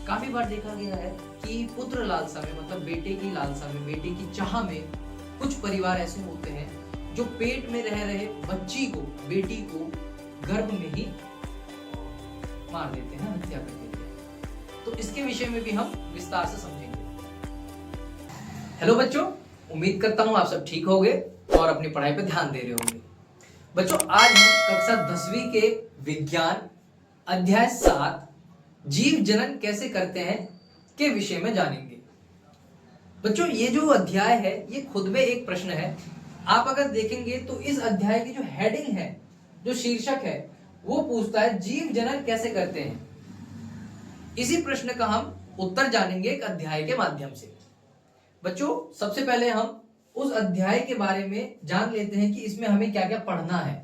काफी बार देखा गया है कि पुत्र लालसा में मतलब बेटे की लालसा में, बेटे की चाह में कुछ परिवार ऐसे होते हैं जो पेट में रह रहे बच्ची को, बेटी को गर्भ में ही मार देते हैं, हत्या कर देते हैं। तो इसके विषय में भी हम विस्तार से समझेंगे। हेलो बच्चों, उम्मीद करता हूं आप सब ठीक होंगे और अपनी पढ़ाई पर ध्यान दे रहे होंगे। बच्चों, आज हम कक्षा 10वीं के विज्ञान अध्याय 7 जीव जनन कैसे करते हैं के विषय में जानेंगे। बच्चों, ये जो अध्याय है ये खुद में एक प्रश्न है। आप अगर देखेंगे तो इस अध्याय की जो हेडिंग है, जो शीर्षक है, वो पूछता है जीव जनन कैसे करते हैं। इसी प्रश्न का हम उत्तर जानेंगे एक अध्याय के माध्यम से। बच्चों, सबसे पहले हम उस अध्याय के बारे में जान लेते हैं कि इसमें हमें क्या क्या पढ़ना है।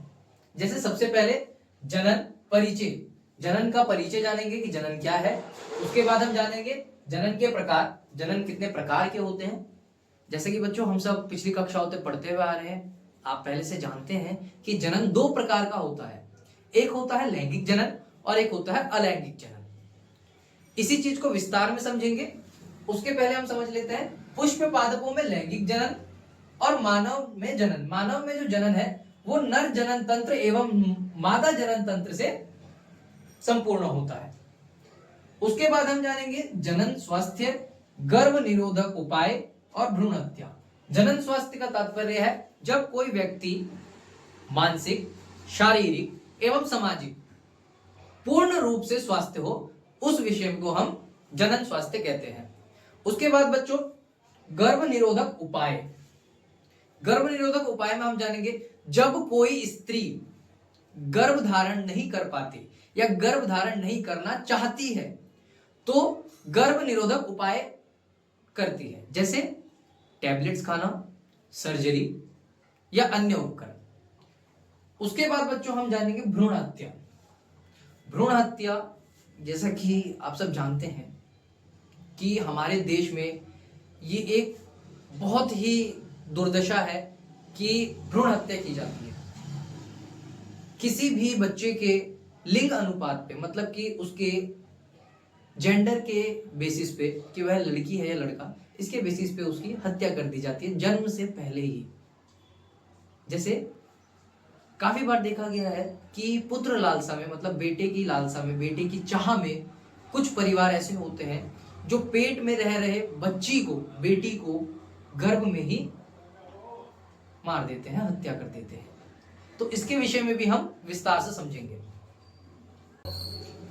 जैसे सबसे पहले जनन परिचय, जनन का परिचय जानेंगे कि जनन क्या है। उसके बाद हम जानेंगे जनन के प्रकार, जनन कितने प्रकार के होते हैं। जैसे कि बच्चों हम सब पिछली कक्षाओं से पढ़ते हुए आ रहे हैं, आप पहले से जानते हैं कि जनन 2 प्रकार का होता है। एक होता है लैंगिक जनन और एक होता है अलैंगिक जनन। इसी चीज को विस्तार में समझेंगे। उसके पहले हम समझ लेते हैं पुष्प पादपों में लैंगिक जनन और मानव में जनन। मानव में जो जनन है वो नर जनन तंत्र एवं मादा जनन तंत्र से संपूर्ण होता है। उसके बाद हम जानेंगे जनन स्वास्थ्य, गर्भ निरोधक उपाय और भ्रूण हत्या। जनन स्वास्थ्य का तात्पर्य है जब कोई व्यक्ति मानसिक, शारीरिक एवं सामाजिक पूर्ण रूप से स्वस्थ हो, उस विषय को हम जनन स्वास्थ्य कहते हैं। उसके बाद बच्चों गर्भ निरोधक उपाय। गर्भ निरोधक उपाय में हम जानेंगे जब कोई स्त्री गर्भ धारण नहीं कर पाती या गर्भ धारण नहीं करना चाहती है तो गर्भ निरोधक उपाय करती है, जैसे टैबलेट्स खाना, सर्जरी या अन्य उपकरण। उसके बाद बच्चों हम जानेंगे भ्रूण हत्या। भ्रूण हत्या, जैसा कि आप सब जानते हैं कि हमारे देश में ये एक बहुत ही दुर्दशा है कि भ्रूण हत्या की जाती है। किसी भी बच्चे के लिंग अनुपात पे, मतलब कि उसके जेंडर के बेसिस पे कि वह लड़की है या लड़का, इसके बेसिस पे उसकी हत्या कर दी जाती है जन्म से पहले ही। जैसे काफी बार देखा गया है कि पुत्र लालसा में मतलब बेटे की लालसा में, बेटे की चाह में कुछ परिवार ऐसे होते हैं जो पेट में रह रहे बच्ची को, बेटी को गर्भ में ही मार देते हैं, हत्या कर देते हैं। तो इसके विषय में भी हम विस्तार से समझेंगे।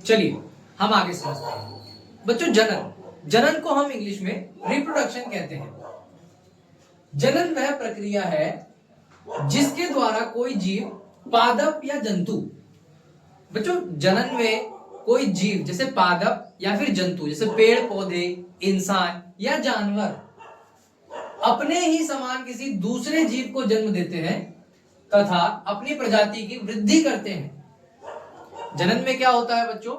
चलिए हम आगे समझते हैं। बच्चों जनन, जनन को हम इंग्लिश में रिप्रोडक्शन कहते हैं। जनन वह प्रक्रिया है जिसके द्वारा कोई जीव, पादप या जंतु, बच्चों जनन में कोई जीव जैसे पादप या फिर जंतु जैसे पेड़ पौधे, इंसान या जानवर अपने ही समान किसी दूसरे जीव को जन्म देते हैं तथा अपनी प्रजाति की वृद्धि करते हैं। जनन में क्या होता है बच्चों,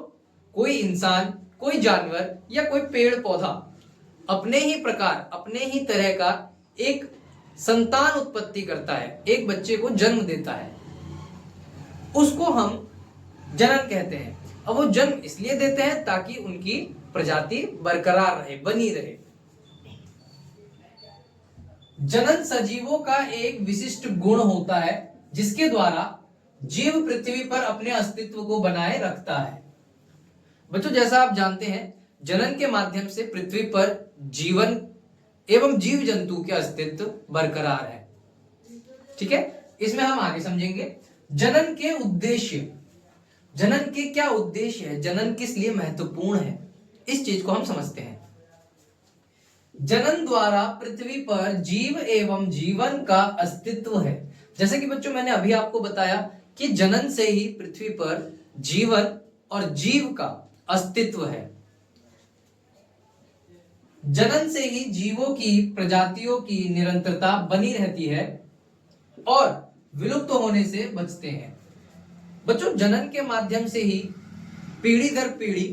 कोई इंसान, कोई जानवर या कोई पेड़ पौधा अपने ही प्रकार, अपने ही तरह का एक संतान उत्पत्ति करता है, एक बच्चे को जन्म देता है, उसको हम जनन कहते हैं। अब वो जन्म इसलिए देते हैं ताकि उनकी प्रजाति बरकरार रहे, बनी रहे। जनन सजीवों का एक विशिष्ट गुण होता है जिसके द्वारा जीव पृथ्वी पर अपने अस्तित्व को बनाए रखता है। बच्चों जैसा आप जानते हैं जनन के माध्यम से पृथ्वी पर जीवन एवं जीव जंतु के अस्तित्व बरकरार है। ठीक है, इसमें हम आगे समझेंगे जनन के उद्देश्य। जनन के क्या उद्देश्य है, जनन किस लिए महत्वपूर्ण है, इस चीज को हम समझते हैं। जनन द्वारा पृथ्वी पर जीव एवं जीवन का अस्तित्व है। जैसे कि बच्चों मैंने अभी आपको बताया कि जनन से ही पृथ्वी पर जीवन और जीव का अस्तित्व है। जनन से ही जीवों की प्रजातियों की निरंतरता बनी रहती है और विलुप्त होने से बचते हैं। बच्चों जनन के माध्यम से ही पीढ़ी दर पीढ़ी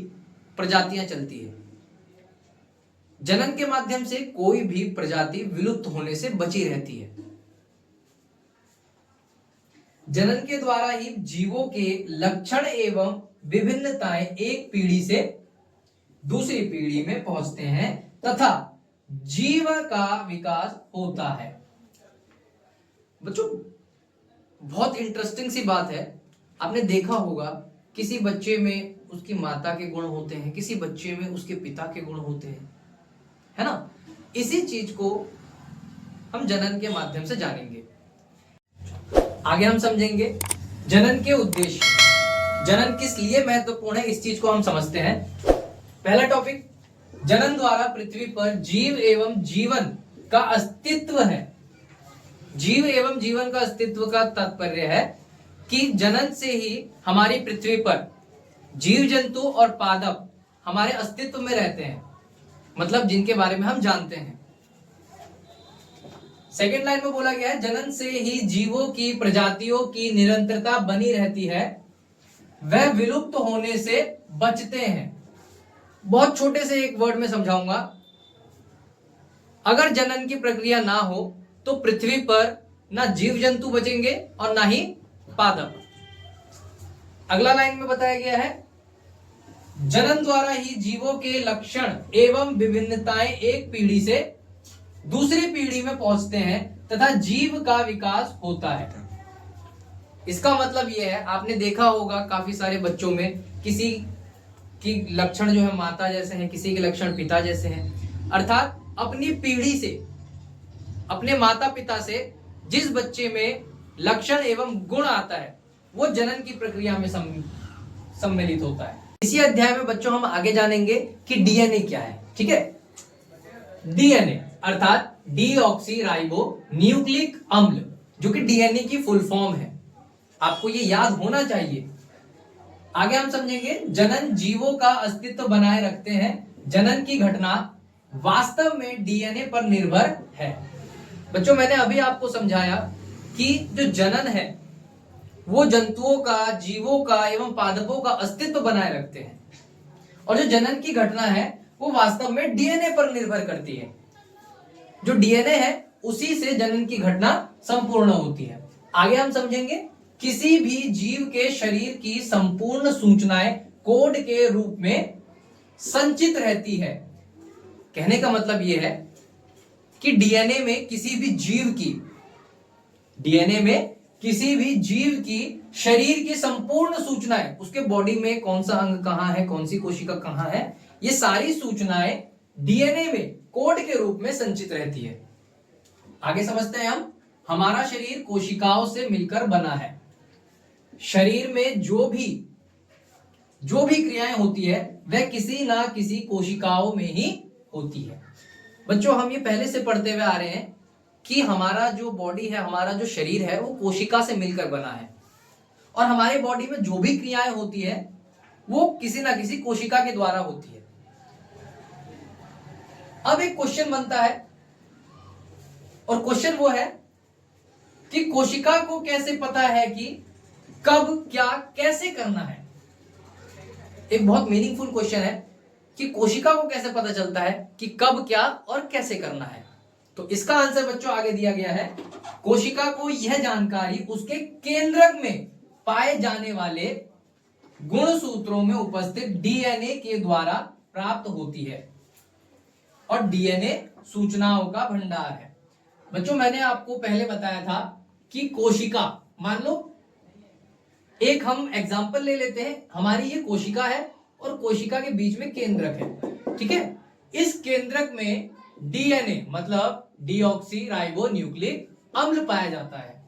प्रजातियां चलती है। जनन के माध्यम से कोई भी प्रजाति विलुप्त होने से बची रहती है। जनन के द्वारा ही जीवों के लक्षण एवं विभिन्नताएं एक पीढ़ी से दूसरी पीढ़ी में पहुंचते हैं तथा जीव का विकास होता है। बच्चों बहुत इंटरेस्टिंग सी बात है, आपने देखा होगा किसी बच्चे में उसकी माता के गुण होते हैं, किसी बच्चे में उसके पिता के गुण होते हैं, है ना। इसी चीज को हम जनन के माध्यम से जानेंगे। आगे हम समझेंगे जनन के उद्देश्य, जनन किस लिए महत्वपूर्ण है, इस चीज को हम समझते हैं। पहला टॉपिक, जनन द्वारा पृथ्वी पर जीव एवं जीवन का अस्तित्व है। जीव एवं जीवन का अस्तित्व का तात्पर्य है कि जनन से ही हमारी पृथ्वी पर जीव जंतु और पादप हमारे अस्तित्व में रहते हैं, मतलब जिनके बारे में हम जानते हैं। सेकेंड लाइन में बोला गया है जनन से ही जीवों की प्रजातियों की निरंतरता बनी रहती है, वह विलुप्त होने से बचते हैं। बहुत छोटे से एक वर्ड में समझाऊंगा, अगर जनन की प्रक्रिया ना हो तो पृथ्वी पर ना जीव जंतु बचेंगे और ना ही पादप। अगला लाइन में बताया गया है जनन द्वारा ही जीवों के लक्षण एवं विभिन्नताएं एक पीढ़ी से दूसरी पीढ़ी में पहुंचते हैं तथा जीव का विकास होता है। इसका मतलब यह है, आपने देखा होगा काफी सारे बच्चों में किसी की लक्षण जो है माता जैसे हैं, किसी के लक्षण पिता जैसे हैं, अर्थात अपनी पीढ़ी से, अपने माता पिता से जिस बच्चे में लक्षण एवं गुण आता है वो जनन की प्रक्रिया में सम्मिलित होता है। इसी अध्याय में बच्चों हम आगे जानेंगे कि डीएनए क्या है। ठीक है, डीएनए अर्थात डीऑक्सी राइबो न्यूक्लिक अम्ल, जो कि डीएनए की फुल फॉर्म है, आपको ये याद होना चाहिए। आगे हम समझेंगे जनन जीवों का अस्तित्व बनाए रखते हैं, जनन की घटना वास्तव में डीएनए पर निर्भर है। बच्चों मैंने अभी आपको समझाया कि जो जनन है वो जंतुओं का, जीवों का एवं पादपों का अस्तित्व बनाए रखते हैं, और जो जनन की घटना है वो वास्तव में डीएनए पर निर्भर करती है। जो डीएनए है उसी से जनन की घटना संपूर्ण होती है। आगे हम समझेंगे किसी भी जीव के शरीर की संपूर्ण सूचनाएं कोड के रूप में संचित रहती है। कहने का मतलब यह है कि डीएनए में किसी भी जीव की शरीर की संपूर्ण सूचनाएं, उसके बॉडी में कौन सा अंग कहां है, कौन सी कोशिका कहां है, ये सारी सूचनाएं डीएनए में कोड के रूप में संचित रहती है। आगे समझते हैं हम, हमारा शरीर कोशिकाओं से मिलकर बना है। शरीर में जो भी क्रियाएं होती है वह किसी ना किसी कोशिकाओं में ही होती है। बच्चों हम ये पहले से पढ़ते हुए आ रहे हैं कि हमारा जो बॉडी है, हमारा जो शरीर है वो कोशिका से मिलकर बना है, और हमारे बॉडी में जो भी क्रियाएं होती है वो किसी ना किसी कोशिका के द्वारा होती है। अब एक क्वेश्चन बनता है, और क्वेश्चन वो है कि कोशिका को कैसे पता है कि कब क्या कैसे करना है। एक बहुत मीनिंगफुल क्वेश्चन है कि कोशिका को कैसे पता चलता है कि कब क्या और कैसे करना है। तो इसका आंसर बच्चों आगे दिया गया है, कोशिका को यह जानकारी उसके केंद्रक में पाए जाने वाले गुणसूत्रों में उपस्थित डीएनए के द्वारा प्राप्त होती है, और डीएनए सूचनाओं का भंडार है। बच्चों मैंने आपको पहले बताया था कि कोशिका, मान लो एक हम एग्जांपल ले लेते हैं, हमारी ये कोशिका है और कोशिका के बीच में केंद्रक है। ठीक है, इस केंद्रक में डीएनए मतलब डीऑक्सी राइबो न्यूक्लिक अम्ल पाया जाता है,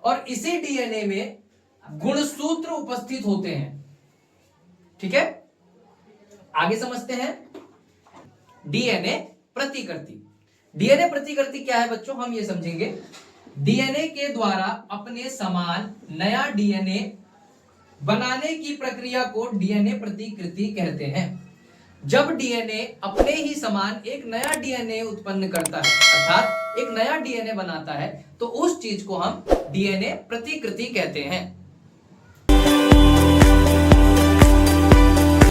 और इसी डीएनए में गुणसूत्र उपस्थित होते हैं। ठीक है, आगे समझते हैं डीएनए प्रतिकृति। डीएनए प्रतिकृति क्या है बच्चों, हम ये समझेंगे। डीएनए के द्वारा अपने समान नया डीएनए बनाने की प्रक्रिया को डीएनए प्रतिकृति कहते हैं। जब डीएनए अपने ही समान एक नया डीएनए उत्पन्न करता है, अर्थात एक नया डीएनए बनाता है, तो उस चीज को हम डीएनए प्रतिकृति कहते हैं।